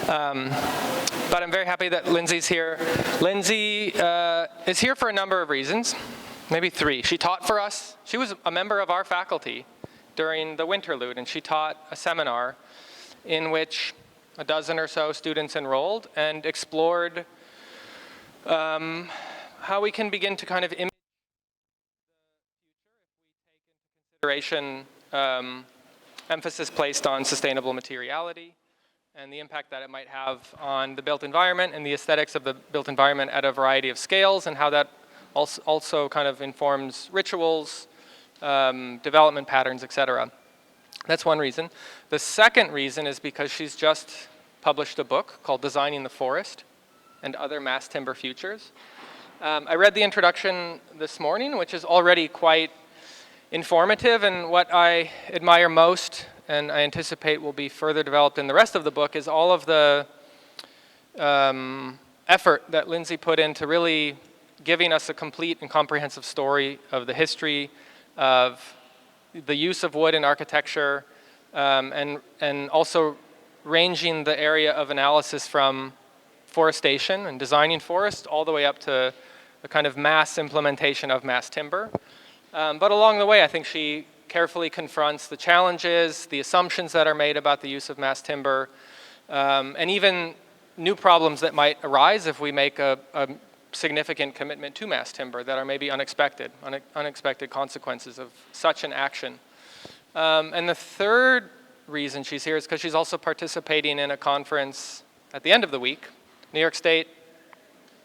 But I'm very happy that Lindsey's here. Lindsey is here for a number of reasons, maybe 3. She taught for us. She was a member of our faculty during the Winterlude, and she taught a seminar in which a dozen or so students enrolled and explored how we can begin to kind of image the future if we take into consideration emphasis placed on sustainable materiality and the impact that it might have on the built environment and the aesthetics of the built environment at a variety of scales, and how that also kind of informs rituals, development patterns, etc. That's one reason. The second reason is because she's just published a book called Designing the Forest and Other Mass Timber Futures. I read the introduction this morning, which is already quite informative, and what I admire most, and I anticipate will be further developed in the rest of the book, is all of the effort that Lindsey put into really giving us a complete and comprehensive story of the history of the use of wood in architecture, and also ranging the area of analysis from forestation and designing forests all the way up to the kind of mass implementation of mass timber. But along the way, I think she carefully confronts the challenges, the assumptions that are made about the use of mass timber, and even new problems that might arise if we make a significant commitment to mass timber that are maybe unexpected consequences of such an action. And the third reason she's here is because she's also participating in a conference at the end of the week, New York State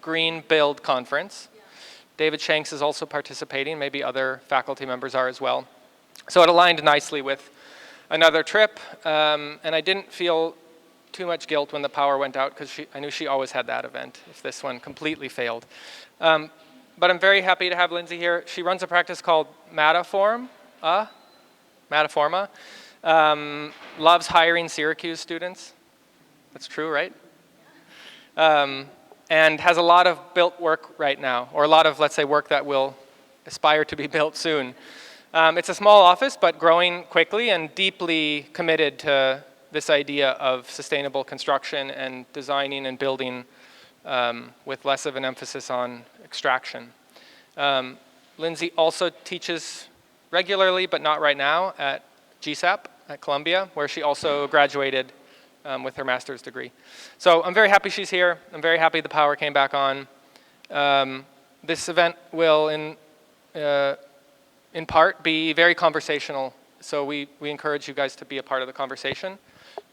Green Build Conference. David Shanks is also participating, maybe other faculty members are as well. So it aligned nicely with another trip, and I didn't feel too much guilt when the power went out, because I knew she always had that event if this one completely failed. But I'm very happy to have Lindsey here. She runs a practice called Mattaforma, loves hiring Syracuse students. That's true, right? And has a lot of built work right now, or a lot of, let's say, work that will aspire to be built soon. It's a small office, but growing quickly and deeply committed to this idea of sustainable construction and designing and building with less of an emphasis on extraction. Lindsey also teaches regularly, but not right now, at GSAPP at Columbia, where she also graduated with her master's degree. So I'm very happy she's here. I'm very happy the power came back on. This event will, in part, be very conversational. So we encourage you guys to be a part of the conversation,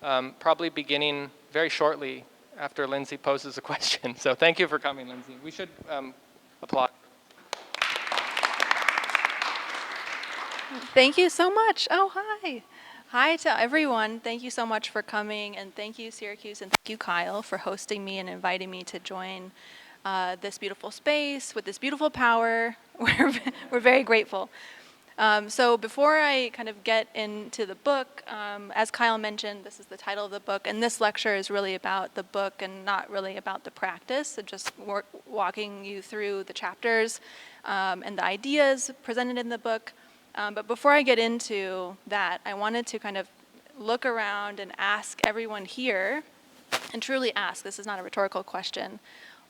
probably beginning very shortly after Lindsey poses a question. So thank you for coming, Lindsey. We should applaud. Thank you so much. Oh, hi. Hi to everyone. Thank you so much for coming, and thank you, Syracuse, and thank you, Kyle, for hosting me and inviting me to join this beautiful space with this beautiful power. We're very grateful. So before I kind of get into the book, as Kyle mentioned, this is the title of the book, and this lecture is really about the book and not really about the practice, so just walking you through the chapters and the ideas presented in the book. But before I get into that, I wanted to kind of look around and ask everyone here, and truly ask, this is not a rhetorical question,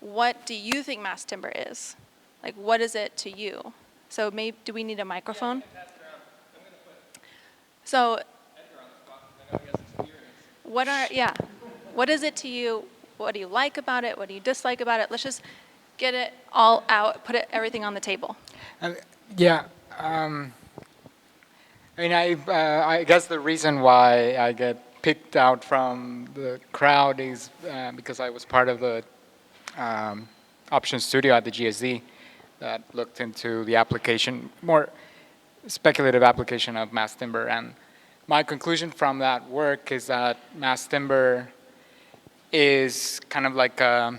what do you think mass timber is? Like, what is it to you? So maybe, do we need a microphone? So, what is it to you? What do you like about it? What do you dislike about it? Let's just get it all out, put everything on the table. I guess the reason why I get picked out from the crowd is because I was part of the option studio at the GSD that looked into the application, more speculative application of mass timber. And my conclusion from that work is that mass timber is kind of like a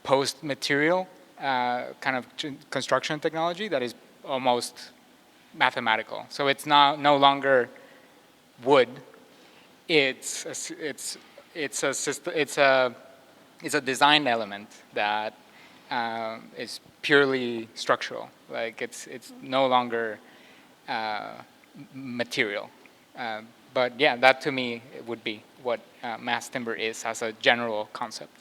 post-material kind of construction technology that is almost mathematical. So it's no longer wood. It's a design element that is purely structural. Like it's no longer material, But yeah, that to me would be what mass timber is as a general concept.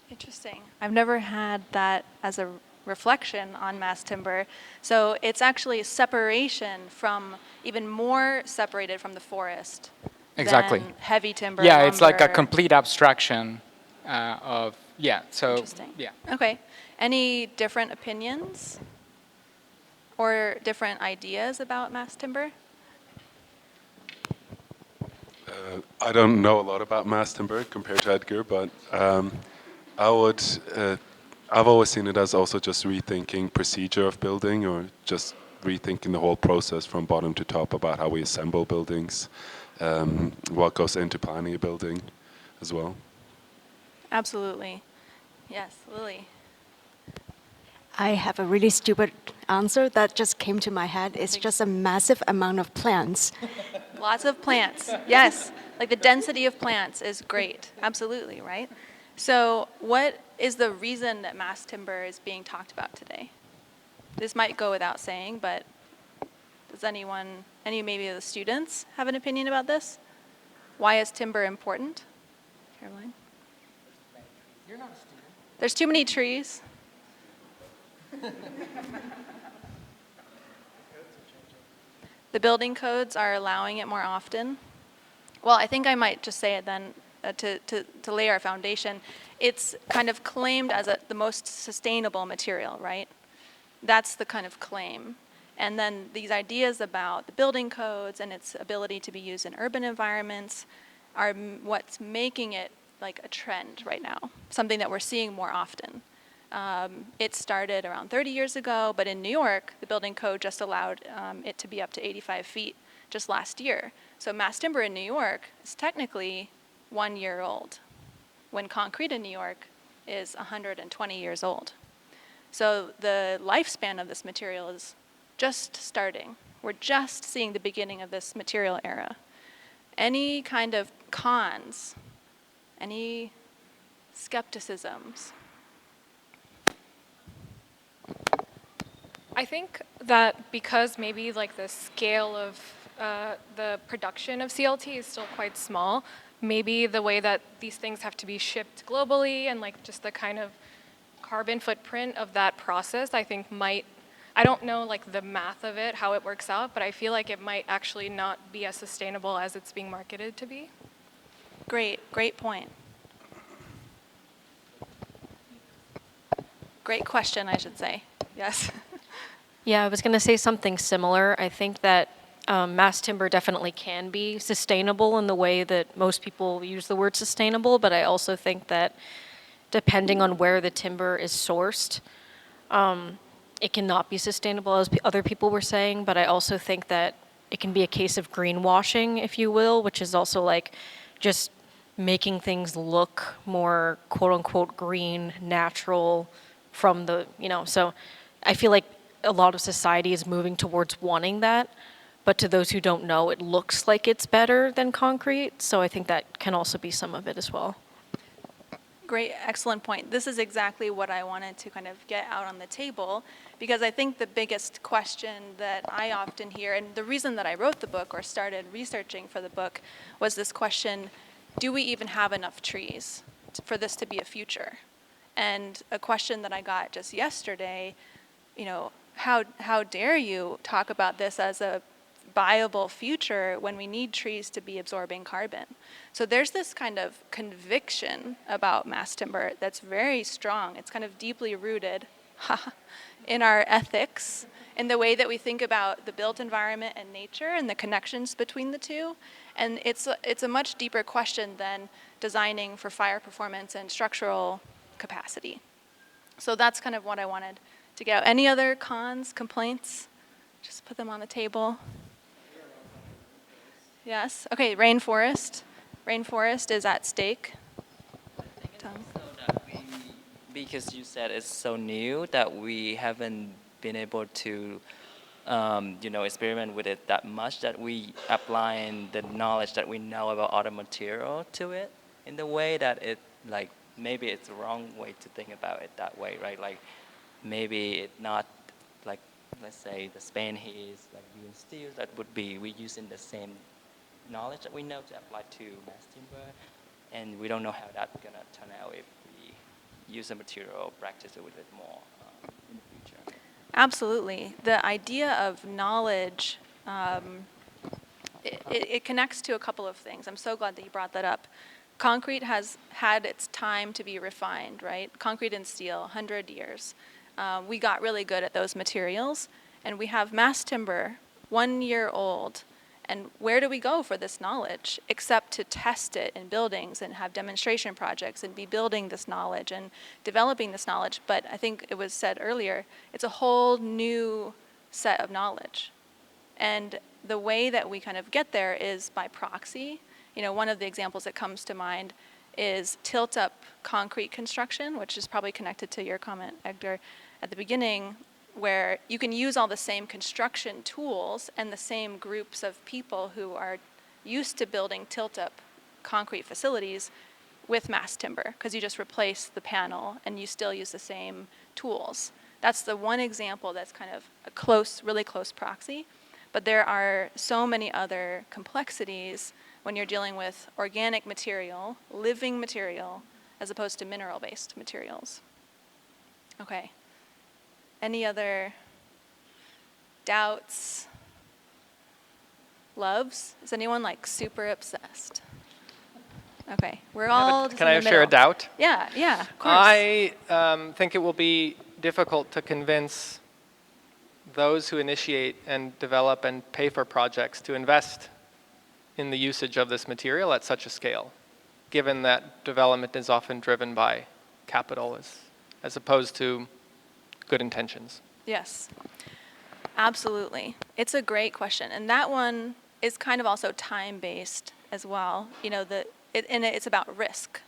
Interesting. I've never had that as a reflection on mass timber. So it's actually a separation from, even more separated from the forest Exactly. than heavy timber, Yeah, it's like a lumber. complete abstraction of, yeah, so, Interesting. yeah. Okay. Any different opinions or different ideas about mass timber? I don't know a lot about mass timber compared to Edgar, but I would. I've always seen it as also just rethinking procedure of building, or just rethinking the whole process from bottom to top about how we assemble buildings, what goes into planning a building, as well. Absolutely. Yes, Lily. I have a really stupid answer that just came to my head. It's just a massive amount of plants. Lots of plants. Yes. Like the density of plants is great. Absolutely, right? So, what is the reason that mass timber is being talked about today? This might go without saying, but does anyone, any maybe of the students, have an opinion about this? Why is timber important? Caroline? You're not a student. There's too many trees. The building codes are allowing it more often. Well, I think I might just say it then to lay our foundation. It's kind of claimed as the most sustainable material, right? That's the kind of claim. And then these ideas about the building codes and its ability to be used in urban environments are what's making it like a trend right now, something that we're seeing more often. It started around 30 years ago, but in New York, the building code just allowed it to be up to 85 feet just last year. So mass timber in New York is technically 1 year old, when concrete in New York is 120 years old. So the lifespan of this material is just starting. We're just seeing the beginning of this material era. Any kind of cons, any skepticisms? I think that because maybe like the scale of the production of CLT is still quite small, maybe the way that these things have to be shipped globally and like just the kind of carbon footprint of that process, I think might, I don't know like the math of it, how it works out, but I feel like it might actually not be as sustainable as it's being marketed to be. Great point. Great question, I should say. Yes. Yeah, I was going to say something similar. I think that mass timber definitely can be sustainable in the way that most people use the word sustainable, but I also think that depending on where the timber is sourced, it cannot be sustainable, as other people were saying, but I also think that it can be a case of greenwashing, if you will, which is also like just making things look more quote unquote green, natural from the, so I feel like a lot of society is moving towards wanting that, but to those who don't know, it looks like it's better than concrete, so I think that can also be some of it as well. Great, excellent point. This is exactly what I wanted to kind of get out on the table, because I think the biggest question that I often hear, and the reason that I wrote the book or started researching for the book, was this question, do we even have enough trees for this to be a future? And a question that I got just yesterday, how dare you talk about this as a viable future when we need trees to be absorbing carbon? So there's this kind of conviction about mass timber that's very strong. It's kind of deeply rooted in our ethics, in the way that we think about the built environment and nature and the connections between the two. And it's a much deeper question than designing for fire performance and structural capacity. So that's kind of what I wanted to get out. Any other cons, complaints? Just put them on the table. Yes. Okay, rainforest. Rainforest is at stake. Tom? So that because you said it's so new that we haven't been able to, experiment with it that much, that we applying the knowledge that we know about other material to it in the way that it, like, maybe it's the wrong way to think about it that way, right? Like, maybe it's not, like, let's say the span here is like using steel, that would be, we using the same knowledge that we know to apply to mass timber, and we don't know how that's gonna turn out if we use the material, practice it a little bit more in the future. Absolutely. The idea of knowledge, it connects to a couple of things. I'm so glad that you brought that up. Concrete has had its time to be refined, right? Concrete and steel, 100 years. We got really good at those materials, and we have mass timber, 1 year old. And where do we go for this knowledge except to test it in buildings and have demonstration projects and be building this knowledge and developing this knowledge? But I think it was said earlier, it's a whole new set of knowledge. And the way that we kind of get there is by proxy. You know, one of the examples that comes to mind is tilt-up concrete construction, which is probably connected to your comment, Edgar, at the beginning, where you can use all the same construction tools and the same groups of people who are used to building tilt-up concrete facilities with mass timber, because you just replace the panel and you still use the same tools. That's the one example that's kind of a close, really close proxy. But there are so many other complexities when you're dealing with organic material, living material, as opposed to mineral-based materials. Okay. Any other doubts? Loves? Is anyone like super obsessed? Okay, we're all just Can in I the share a middle. doubt? Yeah, of course. I think it will be difficult to convince those who initiate and develop and pay for projects to invest in the usage of this material at such a scale, given that development is often driven by capital as opposed to good intentions. Yes, absolutely. It's a great question. And that one is kind of also time-based as well. You know, it's about risk.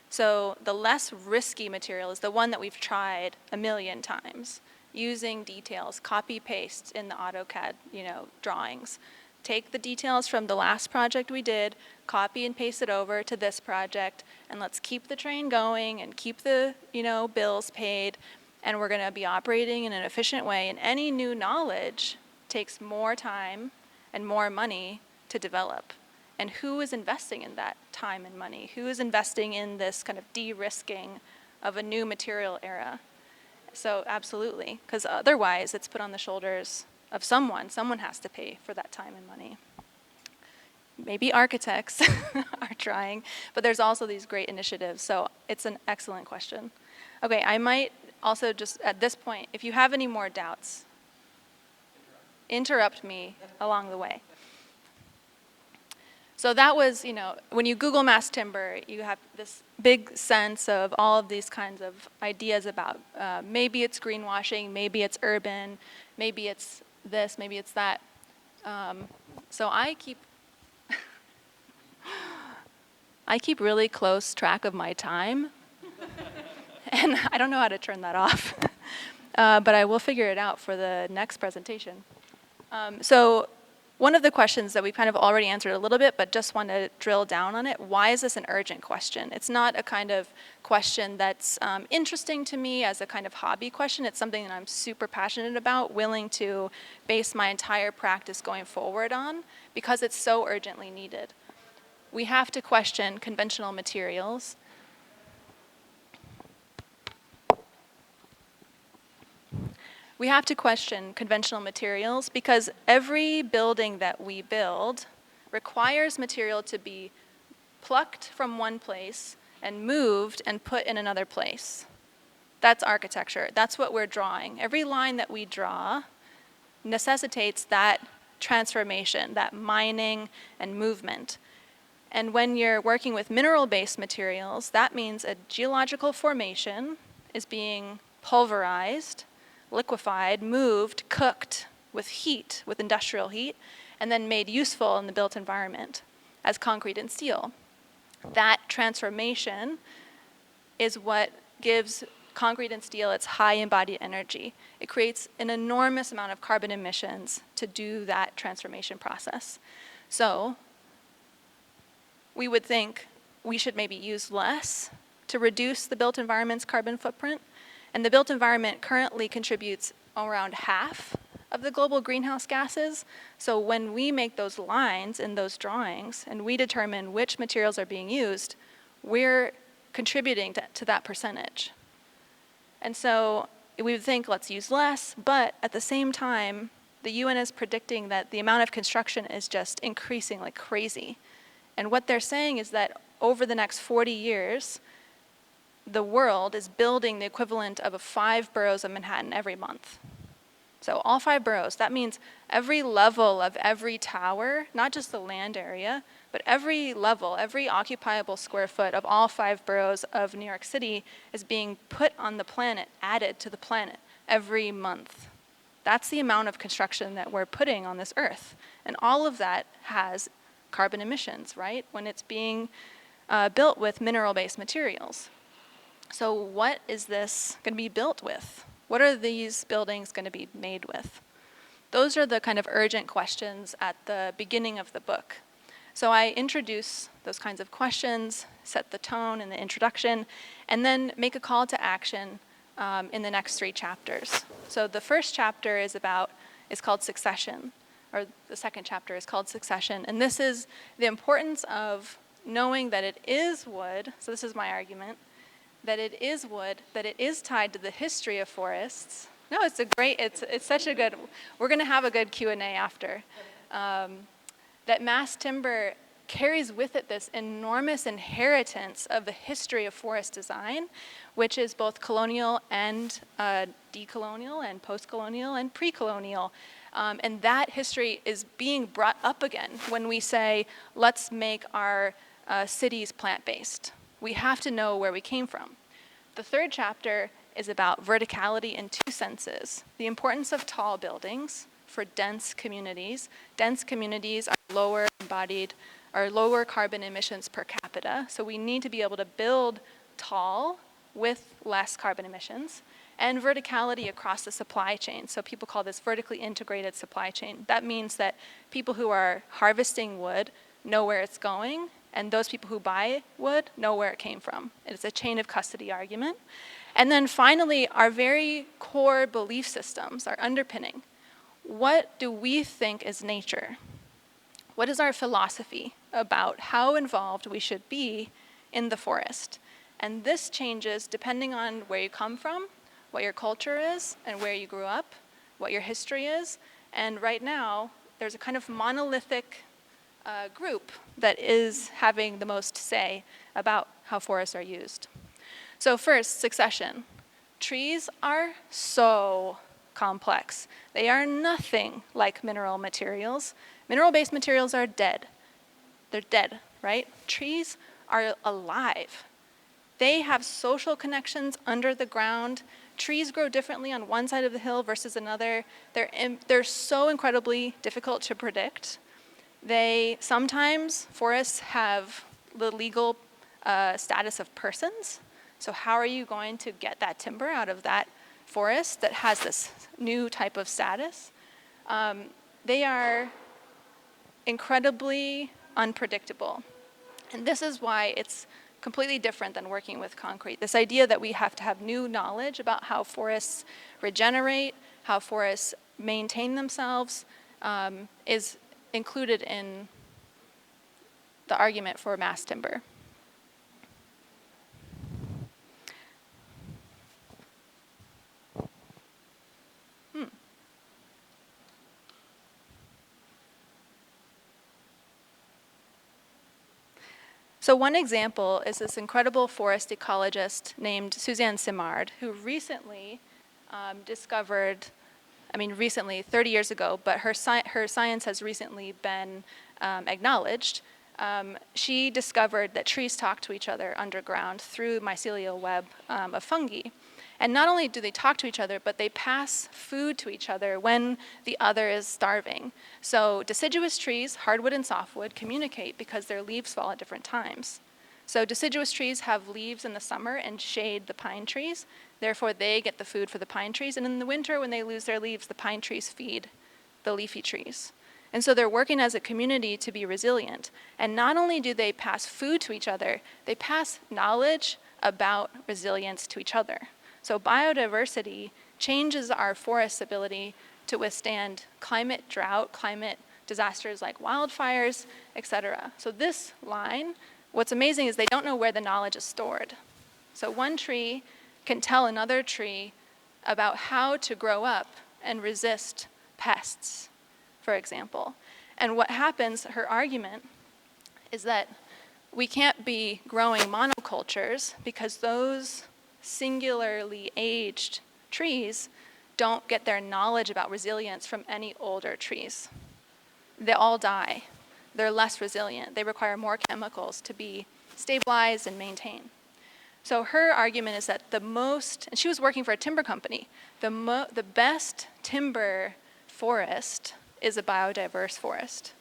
So the less risky material is the one that we've tried a million times, using details, copy-paste in the AutoCAD, drawings. Take the details from the last project we did, copy and paste it over to this project, and let's keep the train going and keep the, bills paid. And we're going to be operating in an efficient way. And any new knowledge takes more time and more money to develop. And who is investing in that time and money? Who is investing in this kind of de-risking of a new material era? So absolutely, because otherwise it's put on the shoulders of someone. Someone has to pay for that time and money. Maybe architects are trying, but there's also these great initiatives. So it's an excellent question. Okay, I might also just at this point, if you have any more doubts, interrupt me along the way. So that was, when you Google mass timber, you have this big sense of all of these kinds of ideas about maybe it's greenwashing, maybe it's urban, maybe it's this, maybe it's that. So I keep really close track of my time. And I don't know how to turn that off, but I will figure it out for the next presentation. So one of the questions that we've kind of already answered a little bit, but just want to drill down on it, why is this an urgent question? It's not a kind of question that's interesting to me as a kind of hobby question. It's something that I'm super passionate about, willing to base my entire practice going forward on, because it's so urgently needed. We have to question conventional materials. We have to question conventional materials because every building that we build requires material to be plucked from one place and moved and put in another place. That's architecture. That's what we're drawing. Every line that we draw necessitates that transformation, that mining and movement. And when you're working with mineral-based materials, that means a geological formation is being pulverized, liquefied, moved, cooked with heat, with industrial heat, and then made useful in the built environment as concrete and steel. That transformation is what gives concrete and steel its high embodied energy. It creates an enormous amount of carbon emissions to do that transformation process. So we would think we should maybe use less to reduce the built environment's carbon footprint. And the built environment currently contributes around half of the global greenhouse gases. So when we make those lines in those drawings and we determine which materials are being used, we're contributing to that percentage. And so we would think, let's use less, but at the same time, the UN is predicting that the amount of construction is just increasing like crazy. And what they're saying is that over the next 40 years, the world is building the equivalent of 5 boroughs of Manhattan every month. So all 5 boroughs, that means every level of every tower, not just the land area, but every level, every occupiable square foot of all 5 boroughs of New York City is being put on the planet, added to the planet every month. That's the amount of construction that we're putting on this earth. And all of that has carbon emissions, right? When it's being built with mineral-based materials. So what is this going to be built with? What are these buildings going to be made with? Those are the kind of urgent questions at the beginning of the book. So I introduce those kinds of questions, set the tone in the introduction, and then make a call to action in the next 3 chapters. So the first chapter is called Succession, or the second chapter is called Succession, and this is the importance of knowing that it is wood, so this is my argument, that it is wood, that it is tied to the history of forests. No, it's such a good, we're gonna have a good Q&A after. That mass timber carries with it this enormous inheritance of the history of forest design, which is both colonial and decolonial and post-colonial and pre-colonial. And that history is being brought up again when we say, let's make our cities plant-based. We have to know where we came from. The third chapter is about verticality in 2 senses. The importance of tall buildings for dense communities. Dense communities are lower embodied, or lower carbon emissions per capita. So we need to be able to build tall with less carbon emissions. And verticality across the supply chain. So people call this vertically integrated supply chain. That means that people who are harvesting wood know where it's going, and those people who buy wood know where it came from. It's a chain of custody argument. And then finally, our very core belief systems are underpinning. What do we think is nature? What is our philosophy about how involved we should be in the forest? And this changes depending on where you come from, what your culture is, and where you grew up, what your history is. And right now, there's a kind of monolithic group that is having the most say about how forests are used. So first, succession. Trees are so complex. They are nothing like mineral materials. Mineral-based materials are dead. They're dead, right? Trees are alive. They have social connections under the ground. Trees grow differently on one side of the hill versus another. They're so incredibly difficult to predict. Sometimes forests have the legal status of persons. So how are you going to get that timber out of that forest that has this new type of status? They are incredibly unpredictable. And this is why it's completely different than working with concrete. This idea that we have to have new knowledge about how forests regenerate, how forests maintain themselves, is included in the argument for mass timber. So one example is this incredible forest ecologist named Suzanne Simard, who recently discovered, recently, 30 years ago, but her science has recently been acknowledged. She discovered that trees talk to each other underground through mycelial web of fungi. And not only do they talk to each other, but they pass food to each other when the other is starving. So deciduous trees, hardwood and softwood, communicate because their leaves fall at different times. So deciduous trees have leaves in the summer and shade the pine trees. Therefore, they get the food for the pine trees. And in the winter, when they lose their leaves, the pine trees feed the leafy trees. And so they're working as a community to be resilient. And not only do they pass food to each other, they pass knowledge about resilience to each other. So biodiversity changes our forest's ability to withstand climate drought, climate disasters like wildfires, etc. So this line, what's amazing is they don't know where the knowledge is stored. So one tree can tell another tree about how to grow up and resist pests, for example. And what happens, her argument, is that we can't be growing monocultures because those singularly aged trees don't get their knowledge about resilience from any older trees. They all die. They're less resilient. They require more chemicals to be stabilized and maintained. So her argument is that and she was working for a timber company, the best timber forest is a biodiverse forest.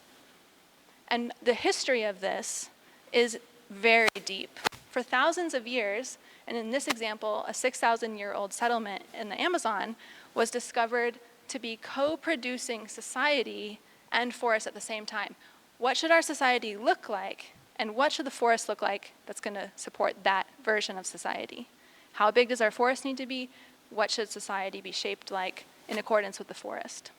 And the history of this is very deep. For thousands of years, and in this example, a 6,000-year-old settlement in the Amazon was discovered to be co-producing society and forest at the same time. What should our society look like, and what should the forest look like that's going to support that version of society? How big does our forest need to be? What should society be shaped like in accordance with the forest?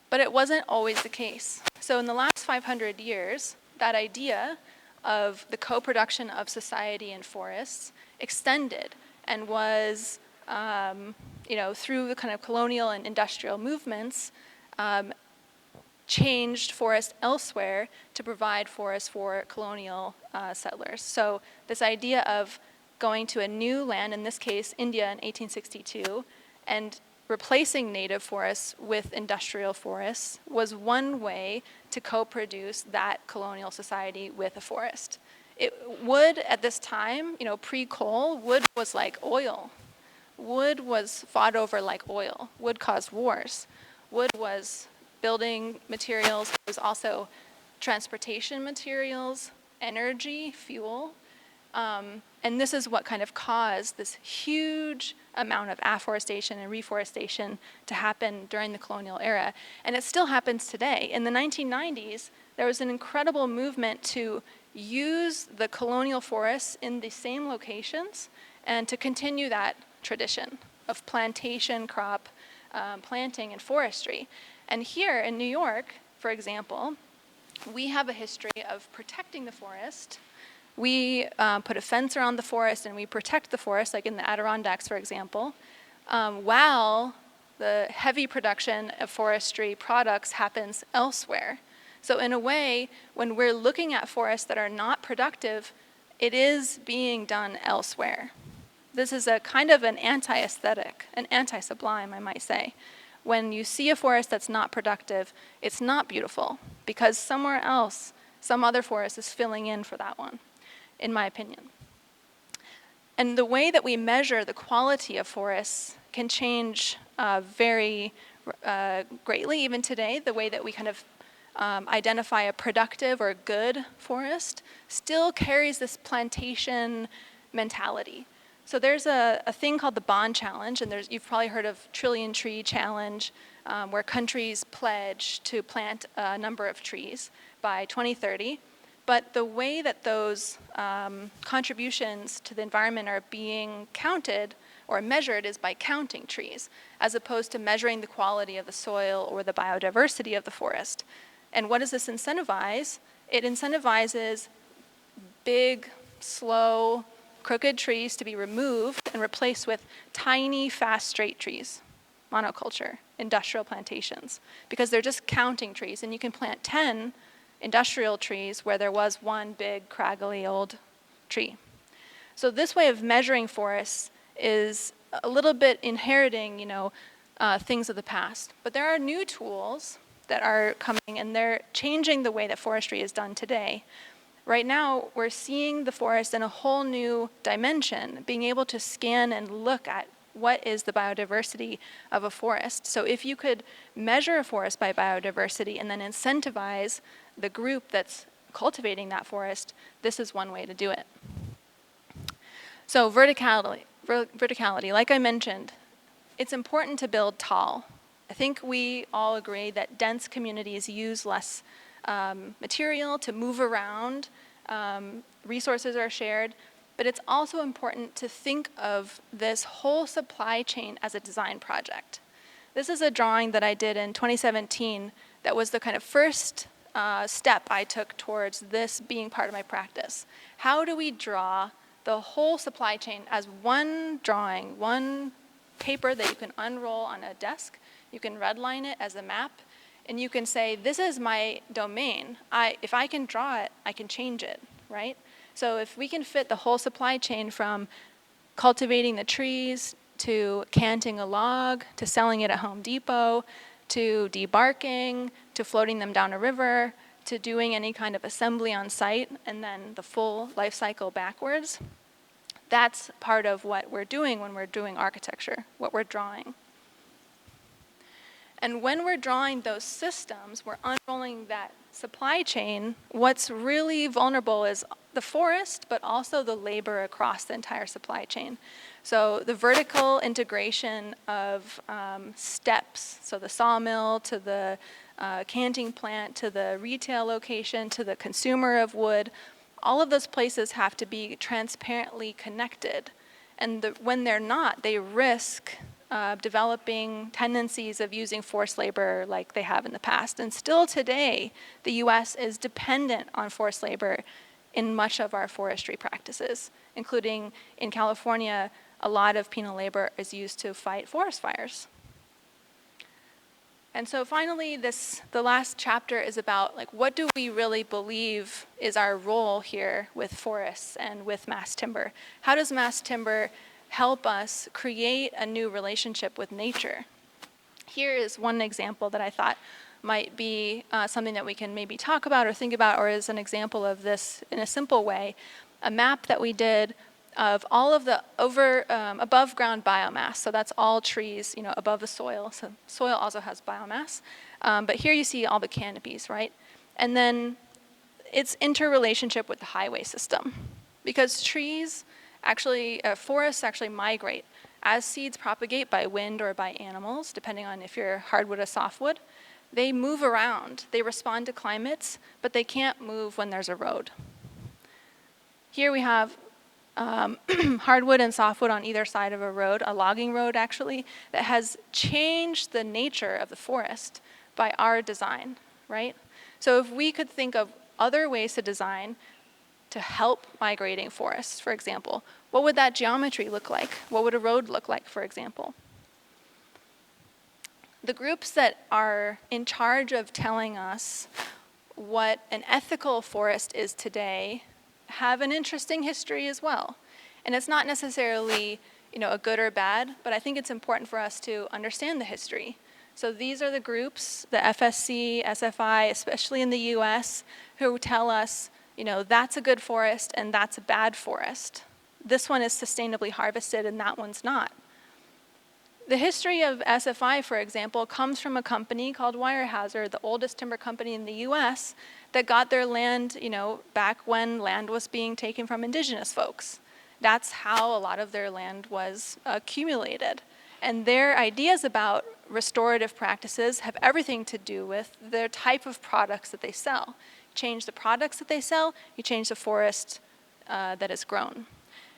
But it wasn't always the case. So in the last 500 years, that idea of the co-production of society and forests extended and was, through the kind of colonial and industrial movements, changed forests elsewhere to provide forests for colonial settlers. So this idea of going to a new land, in this case India in 1862, and replacing native forests with industrial forests was one way to co-produce that colonial society with a forest. Wood at this time, pre-coal, wood was like oil. Wood was fought over like oil. Wood caused wars. Wood was building materials. It was also transportation materials, energy, fuel. And this is what kind of caused this huge amount of afforestation and reforestation to happen during the colonial era. And it still happens today. In the 1990s, there was an incredible movement to use the colonial forests in the same locations and to continue that tradition of plantation, crop planting, and forestry. And here in New York, for example, we have a history of protecting the forest. We put a fence around the forest and we protect the forest, like in the Adirondacks, for example, while the heavy production of forestry products happens elsewhere. So in a way, when we're looking at forests that are not productive, it is being done elsewhere. This is a kind of an anti-aesthetic, an anti-sublime, I might say. When you see a forest that's not productive, it's not beautiful because somewhere else, some other forest is filling in for that one, in my opinion. And the way that we measure the quality of forests can change very greatly, even today. The way that we kind of identify a productive or good forest still carries this plantation mentality. So there's a thing called the Bond Challenge, and you've probably heard of Trillion Tree Challenge, where countries pledge to plant a number of trees by 2030. But the way that those contributions to the environment are being counted or measured is by counting trees, as opposed to measuring the quality of the soil or the biodiversity of the forest. And what does this incentivize? It incentivizes big, slow, crooked trees to be removed and replaced with tiny, fast, straight trees, monoculture, industrial plantations, because they're just counting trees, and you can plant 10 industrial trees where there was one big, craggly old tree. So this way of measuring forests is a little bit inheriting, things of the past. But there are new tools that are coming, and they're changing the way that forestry is done today. Right now, we're seeing the forest in a whole new dimension, being able to scan and look at what is the biodiversity of a forest. So if you could measure a forest by biodiversity and then incentivize the group that's cultivating that forest, this is one way to do it. So verticality, like I mentioned, it's important to build tall. I think we all agree that dense communities use less material to move around. Resources are shared. but it's also important to think of this whole supply chain as a design project. This is a drawing that I did in 2017 that was the kind of first step I took towards this being part of my practice. How do we draw the whole supply chain as one drawing, one paper that you can unroll on a desk? You can redline it as a map, and you can say, this is my domain. If I can draw it, I can change it, right? So if we can fit the whole supply chain from cultivating the trees, to canting a log, to selling it at Home Depot, to debarking, to floating them down a river, to doing any kind of assembly on site, and then the full life cycle backwards, that's part of what we're doing when we're doing architecture, what we're drawing. And when we're drawing those systems, we're unrolling that supply chain. What's really vulnerable is the forest, but also the labor across the entire supply chain. So the vertical integration of steps, so the sawmill to the canting plant to the retail location to the consumer of wood, all of those places have to be transparently connected. And when they're not, they risk developing tendencies of using forced labor like they have in the past. And still today, the US is dependent on forced labor in much of our forestry practices, including in California, a lot of penal labor is used to fight forest fires. And so finally, the last chapter is about what do we really believe is our role here with forests and with mass timber? How does mass timber help us create a new relationship with nature? Here is one example that I thought might be something that we can maybe talk about or think about, or as an example of this in a simple way, a map that we did of all of the above ground biomass. So that's all trees, above the soil. So soil also has biomass. But here you see all the canopies, right? And then its interrelationship with the highway system. Because forests actually migrate. As seeds propagate by wind or by animals, depending on if you're hardwood or softwood, they move around. They respond to climates, but they can't move when there's a road. Here we have hardwood and softwood on either side of a road, a logging road actually, that has changed the nature of the forest by our design, right? So if we could think of other ways to design to help migrating forests, for example, what would that geometry look like? What would a road look like, for example? The groups that are in charge of telling us what an ethical forest is today have an interesting history as well. And it's not necessarily, a good or bad, but I think it's important for us to understand the history. So these are the groups, the FSC, SFI, especially in the US, who tell us, that's a good forest and that's a bad forest. This one is sustainably harvested and that one's not. The history of SFI, for example, comes from a company called Weyerhaeuser, the oldest timber company in the US, that got their land, back when land was being taken from indigenous folks. That's how a lot of their land was accumulated. And their ideas about restorative practices have everything to do with their type of products that they sell. Change the products that they sell, you change the forest that is grown.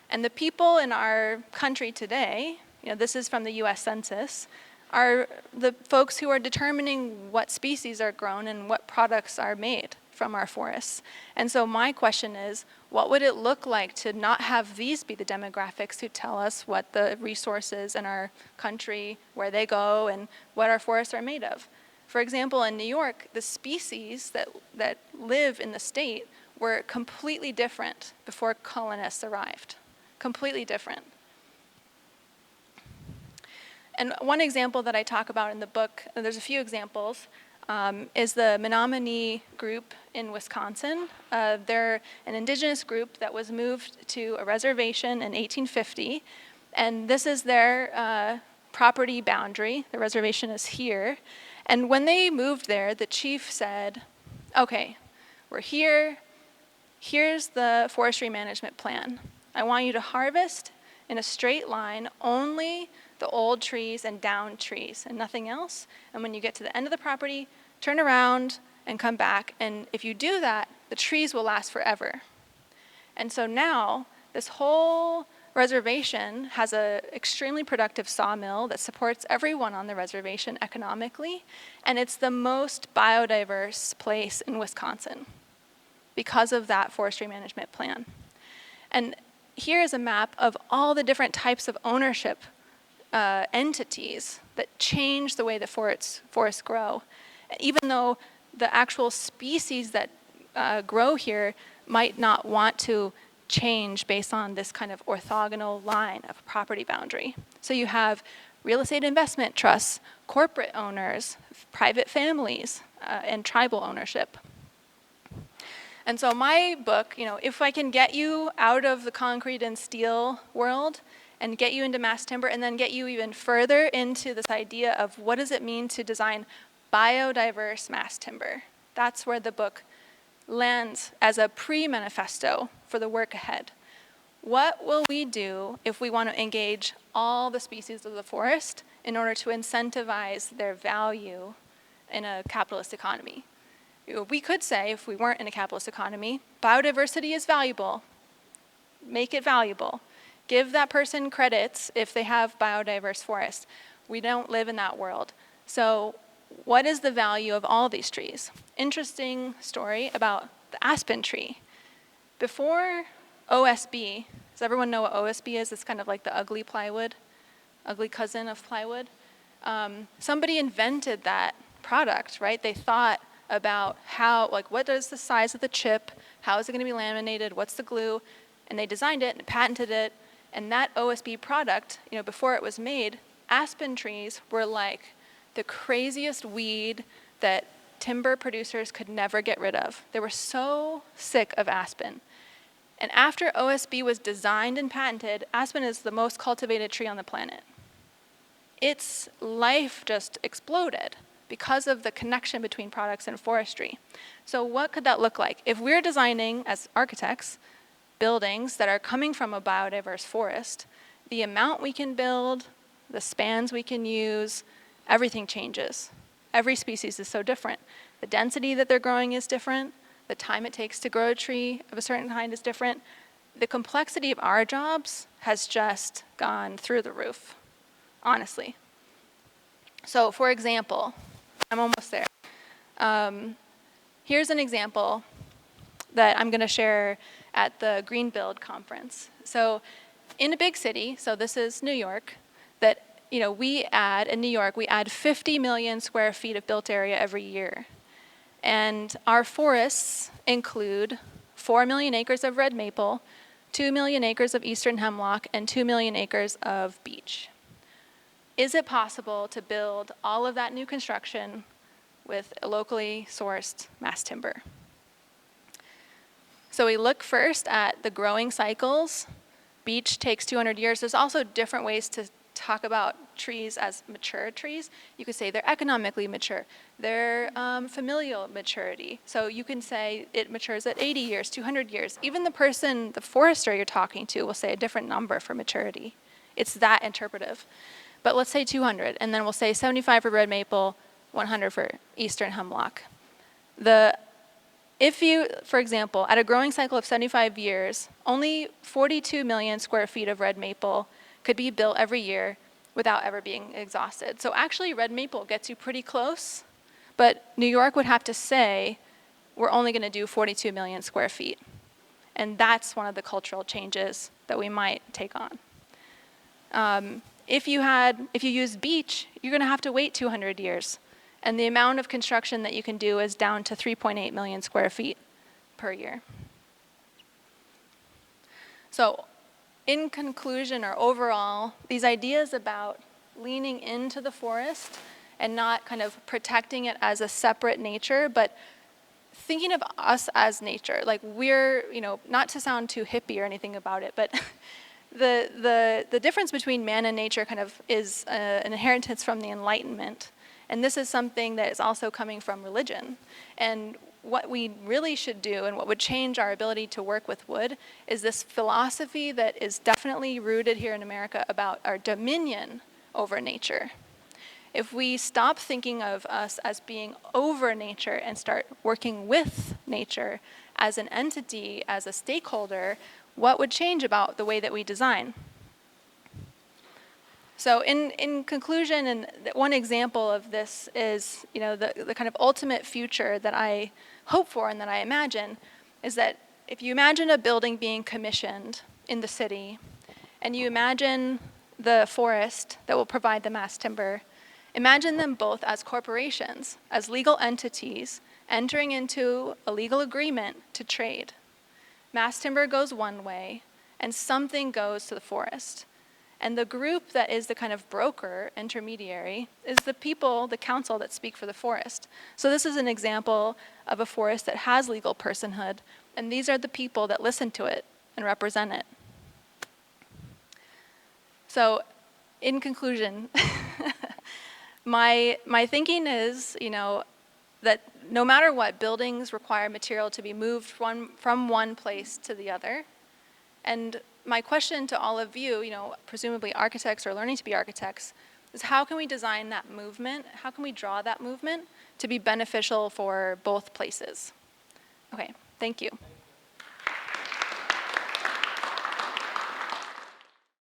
And the people in our country today, this is from the US Census, are the folks who are determining what species are grown and what products are made from our forests. And so my question is, what would it look like to not have these be the demographics who tell us what the resources in our country, where they go, and what our forests are made of? For example, in New York, the species that live in the state were completely different before colonists arrived. Completely different. And one example that I talk about in the book, and there's a few examples, is the Menominee group in Wisconsin. They're an indigenous group that was moved to a reservation in 1850, and this is their property boundary. The reservation is here. And when they moved there, the chief said, okay, we're here. Here's the forestry management plan. I want you to harvest in a straight line only the old trees and downed trees and nothing else. And when you get to the end of the property, turn around and come back. And if you do that, the trees will last forever. And so now This whole reservation has an extremely productive sawmill that supports everyone on the reservation economically, and it's the most biodiverse place in Wisconsin because of that forestry management plan. And here is a map of all the different types of ownership entities that change the way that forests grow. And even though the actual species that grow here might not want to change based on this kind of orthogonal line of property boundary. So you have real estate investment trusts, corporate owners, private families, and tribal ownership. And so my book, if I can get you out of the concrete and steel world and get you into mass timber and then get you even further into this idea of what does it mean to design biodiverse mass timber, that's where the book lands as a pre-manifesto for the work ahead. What will we do if we want to engage all the species of the forest in order to incentivize their value in a capitalist economy? We could say, if we weren't in a capitalist economy, biodiversity is valuable. Make it valuable. Give that person credits if they have biodiverse forests. We don't live in that world. So what is the value of all these trees? Interesting story about the aspen tree. Before OSB, does everyone know what OSB is? It's kind of like the ugly plywood, ugly cousin of plywood. Somebody invented that product, right? They thought about what is the size of the chip? How is it going to be laminated? What's the glue? And they designed it and patented it. And that OSB product, before it was made, aspen trees were like the craziest weed that timber producers could never get rid of. They were so sick of aspen. And after OSB was designed and patented, aspen is the most cultivated tree on the planet. Its life just exploded because of the connection between products and forestry. So what could that look like? If we're designing, as architects, buildings that are coming from a biodiverse forest, the amount we can build, the spans we can use, everything changes. Every species is so different. The density that they're growing is different. The time it takes to grow a tree of a certain kind is different. The complexity of our jobs has just gone through the roof, honestly. So for example, I'm almost there. Here's an example that I'm going to share at the Green Build conference. So in a big city, so this is New York, that we add 50 million square feet of built area every year. And our forests include 4 million acres of red maple, 2 million acres of eastern hemlock, and 2 million acres of beech. Is it possible to build all of that new construction with locally sourced mass timber? So we look first at the growing cycles. Beech takes 200 years. There's also different ways to talk about trees as mature trees. You could say they're economically mature. They're familial maturity. So you can say it matures at 80 years, 200 years. Even the forester you're talking to will say a different number for maturity. It's that interpretive. But let's say 200, and then we'll say 75 for red maple, 100 for eastern hemlock. If you, for example, at a growing cycle of 75 years, only 42 million square feet of red maple could be built every year without ever being exhausted. So actually red maple gets you pretty close, but New York would have to say, we're only going to do 42 million square feet. And that's one of the cultural changes that we might take on. If you use beech, you're going to have to wait 200 years. And the amount of construction that you can do is down to 3.8 million square feet per year. So in conclusion or overall, these ideas about leaning into the forest and not kind of protecting it as a separate nature, but thinking of us as nature. Like we're, not to sound too hippie or anything about it, but the difference between man and nature kind of is an inheritance from the Enlightenment. And this is something that is also coming from religion. And what we really should do and what would change our ability to work with wood is this philosophy that is definitely rooted here in America about our dominion over nature. If we stop thinking of us as being over nature and start working with nature as an entity, as a stakeholder, what would change about the way that we design? So in conclusion, and one example of this is, the kind of ultimate future that I hope for and that I imagine is that if you imagine a building being commissioned in the city, and you imagine the forest that will provide the mass timber, imagine them both as corporations, as legal entities, entering into a legal agreement to trade. Mass timber goes one way, and something goes to the forest. And the group that is the kind of broker, intermediary, is the people, the council that speak for the forest. So this is an example of a forest that has legal personhood, and these are the people that listen to it and represent it. So in conclusion, my thinking is, that no matter what, buildings require material to be moved from one place to the other. And my question to all of you, presumably architects or learning to be architects, is how can we design that movement? How can we draw that movement to be beneficial for both places? Okay, thank you.